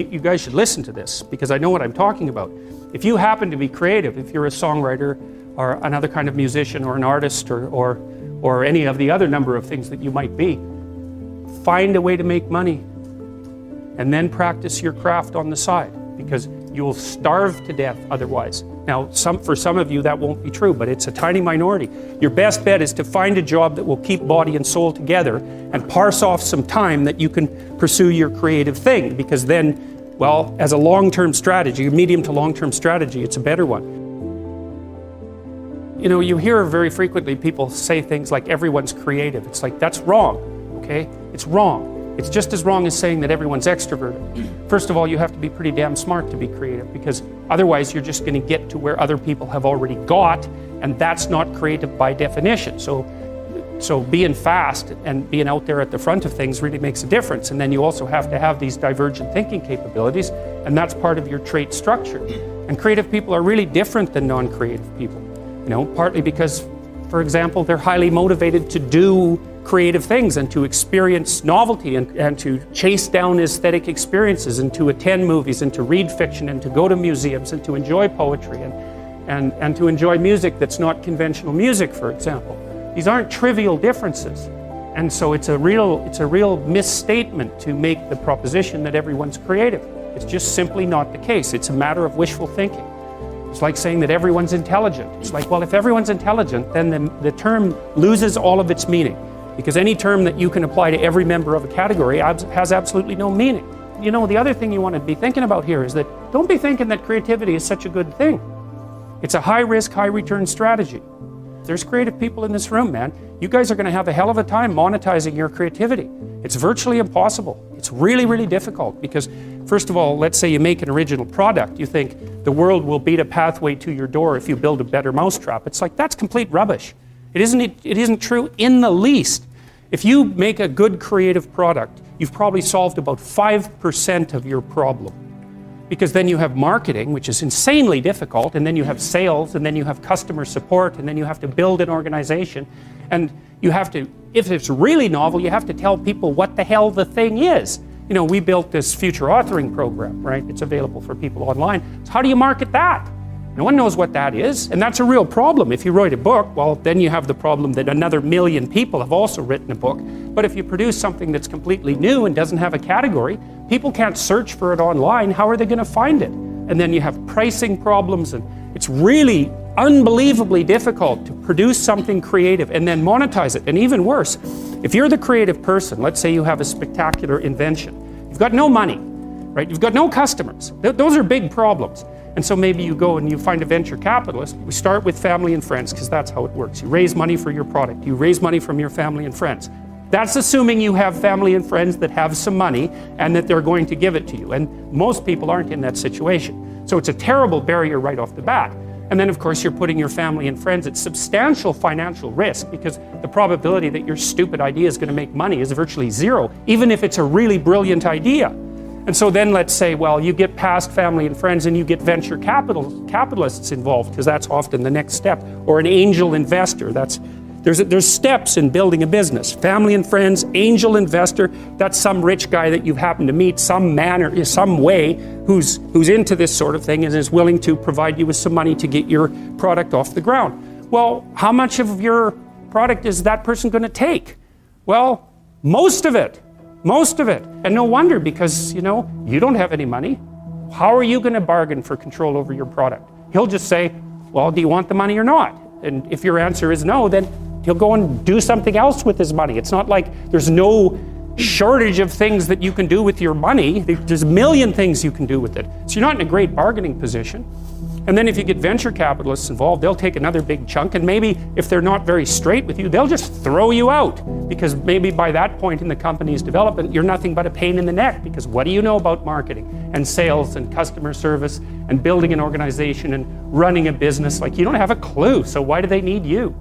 and you guys should listen to this because I know what I'm talking about. If you happen to be creative, if you're a songwriter or another kind of musician or an artist or any of the other number of things that you might be, find a way to make money and then practice your craft on the side, because you'll starve to death otherwise. Now, for some of you that won't be true, but it's a tiny minority. Your best bet is to find a job that will keep body and soul together and parse off some time that you can pursue your creative thing, because then, well, as a long-term strategy, a medium to long-term strategy, it's a better one. You know, you hear very frequently people say things like everyone's creative. It's like, that's wrong, okay? It's wrong. It's just as wrong as saying that everyone's extroverted. First of all, you have to be pretty damn smart to be creative, because otherwise you're just going to get to where other people have already got, and that's not creative by definition. So being fast and being out there at the front of things really makes a difference. And then you also have to have these divergent thinking capabilities, and that's part of your trait structure. And creative people are really different than non-creative people. You know, partly because, for example, they're highly motivated to do creative things and to experience novelty and to chase down aesthetic experiences and to attend movies and to read fiction and to go to museums and to enjoy poetry and to enjoy music that's not conventional music, for example. These aren't trivial differences. And so it's a real misstatement to make the proposition that everyone's creative. It's just simply not the case. It's a matter of wishful thinking. It's like saying that everyone's intelligent. It's like, well, if everyone's intelligent, then the term loses all of its meaning, because any term that you can apply to every member of a category has absolutely no meaning. You know, the other thing you want to be thinking about here is that don't be thinking that creativity is such a good thing. It's a high-risk, high-return strategy. There's creative people in this room, man. You guys are going to have a hell of a time monetizing your creativity. It's virtually impossible. It's really, really difficult because, first of all, let's say you make an original product. You think the world will beat a pathway to your door if you build a better mousetrap. It's like, that's complete rubbish. It isn't true in the least. If you make a good creative product, you've probably solved about 5% of your problem. Because then you have marketing, which is insanely difficult, and then you have sales, and then you have customer support, and then you have to build an organization. And you have to, if it's really novel, you have to tell people what the hell the thing is. You know, we built this future authoring program, right? It's available for people online. So how do you market that? No one knows what that is, and that's a real problem. If you write a book, well, then you have the problem that another million people have also written a book. But if you produce something that's completely new and doesn't have a category, people can't search for it online. How are they going to find it? And then you have pricing problems, and it's really unbelievably difficult to produce something creative and then monetize it. And even worse, if you're the creative person, let's say you have a spectacular invention, you've got no money, right? You've got no customers. Those are big problems. And so maybe you go and you find a venture capitalist. We start with family and friends, because that's how it works. You raise money for your product. You raise money from your family and friends. That's assuming you have family and friends that have some money and that they're going to give it to you. And most people aren't in that situation. So it's a terrible barrier right off the bat. And then, of course, you're putting your family and friends at substantial financial risk, because the probability that your stupid idea is going to make money is virtually zero, even if it's a really brilliant idea. And so then let's say, well, you get past family and friends and you get venture capitalists involved, because that's often the next step, or an angel investor. There's steps in building a business. Family and friends, angel investor, that's some rich guy that you've happened to meet some way who's into this sort of thing and is willing to provide you with some money to get your product off the ground. Well, how much of your product is that person going to take? Well, most of it. Most of it. And no wonder, because, you know, you don't have any money. How are you going to bargain for control over your product? He'll just say, well, do you want the money or not? And if your answer is no, then he'll go and do something else with his money. It's not like there's no shortage of things that you can do with your money. There's a million things you can do with it. So you're not in a great bargaining position. And then if you get venture capitalists involved, they'll take another big chunk, and maybe if they're not very straight with you, they'll just throw you out, because maybe by that point in the company's development, you're nothing but a pain in the neck, because what do you know about marketing and sales and customer service and building an organization and running a business? Like, you don't have a clue, so why do they need you?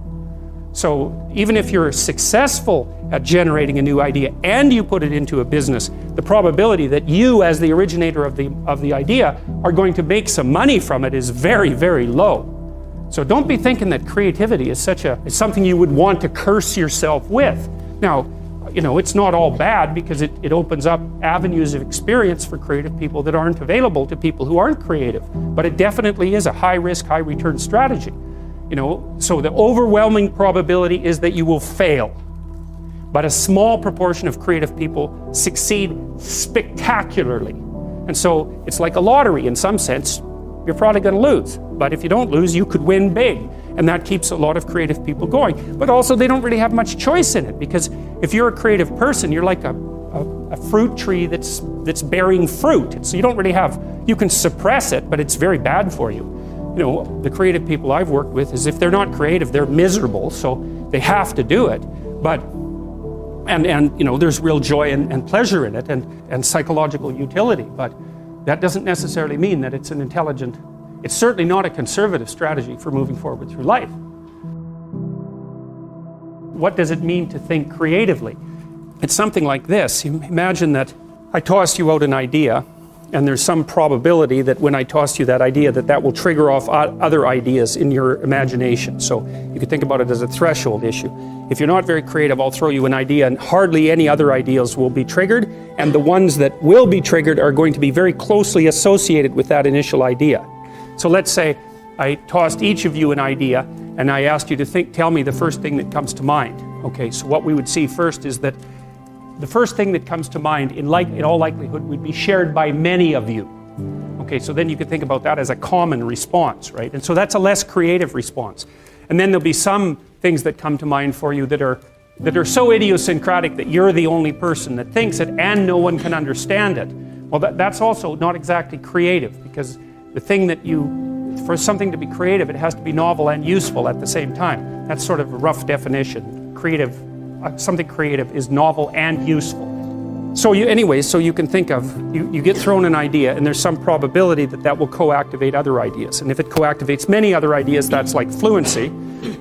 So even if you're successful at generating a new idea and you put it into a business, the probability that you, as the originator of the idea, are going to make some money from it is very, very low. So don't be thinking that creativity is something you would want to curse yourself with. Now, you know, it's not all bad because it opens up avenues of experience for creative people that aren't available to people who aren't creative. But it definitely is a high risk, high return strategy. You know, so the overwhelming probability is that you will fail. But a small proportion of creative people succeed spectacularly. And so it's like a lottery in some sense. You're probably going to lose. But if you don't lose, you could win big. And that keeps a lot of creative people going. But also they don't really have much choice in it, because if you're a creative person, you're like a fruit tree that's bearing fruit. So you don't really have, you can suppress it, but it's very bad for you. You know, the creative people I've worked with is if they're not creative, they're miserable, so they have to do it. But and you know, there's real joy and pleasure in it and psychological utility, but that doesn't necessarily mean that it's an intelligent, it's certainly not a conservative strategy for moving forward through life. What does it mean to think creatively? It's something like this. Imagine that I toss you out an idea, and there's some probability that when I toss you that idea, that will trigger off other ideas in your imagination. So you could think about it as a threshold issue. If you're not very creative, I'll throw you an idea and hardly any other ideas will be triggered, and the ones that will be triggered are going to be very closely associated with that initial idea. So let's say I tossed each of you an idea and I asked you to tell me the first thing that comes to mind. Okay, so what we would see first is that the first thing that comes to mind, in all likelihood, would be shared by many of you. Okay, so then you could think about that as a common response, right? And so that's a less creative response. And then there'll be some things that come to mind for you that are so idiosyncratic that you're the only person that thinks it and no one can understand it. Well, that's also not exactly creative, because the thing that for something to be creative, it has to be novel and useful at the same time. That's sort of a rough definition. Something creative is novel and useful. So you can think of, you get thrown an idea and there's some probability that will co-activate other ideas. And if it co-activates many other ideas, that's like fluency.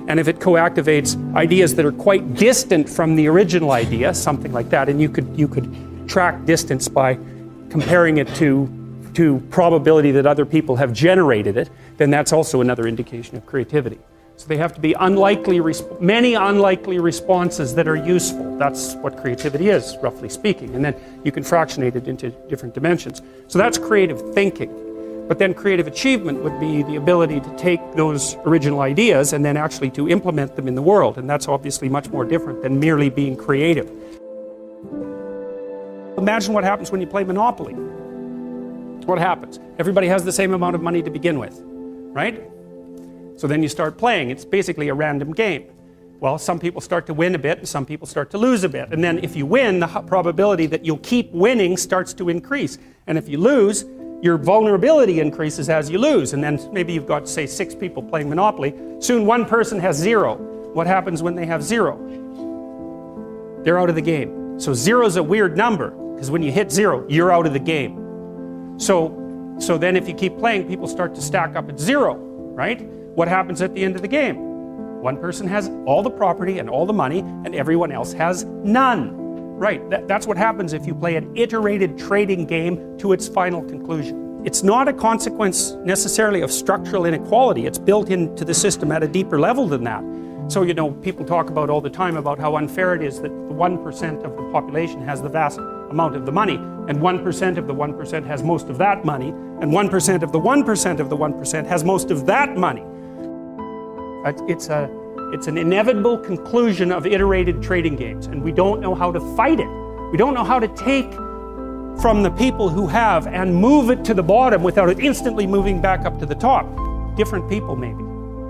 And if it co-activates ideas that are quite distant from the original idea, something like that, and you could track distance by comparing it to probability that other people have generated it, then that's also another indication of creativity. So they have to be many unlikely responses that are useful. That's what creativity is, roughly speaking. And then you can fractionate it into different dimensions. So that's creative thinking. But then creative achievement would be the ability to take those original ideas and then actually to implement them in the world. And that's obviously much more different than merely being creative. Imagine what happens when you play Monopoly. What happens? Everybody has the same amount of money to begin with, right? So then you start playing. It's basically a random game. Well, some people start to win a bit and some people start to lose a bit. And then if you win, the probability that you'll keep winning starts to increase. And if you lose, your vulnerability increases as you lose. And then maybe you've got, say, 6 people playing Monopoly. Soon one person has 0. What happens when they have 0? They're out of the game. So 0 is a weird number, because when you hit 0, you're out of the game. So then if you keep playing, people start to stack up at 0, right? What happens at the end of the game? One person has all the property and all the money, and everyone else has none. Right, that's what happens if you play an iterated trading game to its final conclusion. It's not a consequence necessarily of structural inequality. It's built into the system at a deeper level than that. So, you know, people talk about all the time about how unfair it is that the 1% of the population has the vast amount of the money, and 1% of the 1% has most of that money, and 1% of the 1% of the 1% has most of that money. It's an inevitable conclusion of iterated trading games, and we don't know how to fight it. We don't know how to take from the people who have and move it to the bottom without it instantly moving back up to the top. Different people maybe,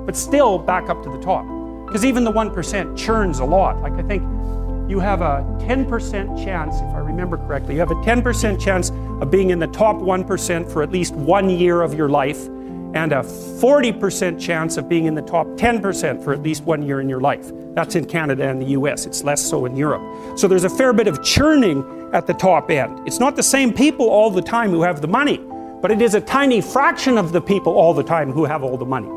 but still back up to the top. Because even the 1% churns a lot. Like, I think you have a 10% chance, if I remember correctly, you have a 10% chance of being in the top 1% for at least 1 year of your life, and a 40% chance of being in the top 10% for at least 1 year in your life. That's in Canada and the US. It's less so in Europe. So there's a fair bit of churning at the top end. It's not the same people all the time who have the money, but it is a tiny fraction of the people all the time who have all the money.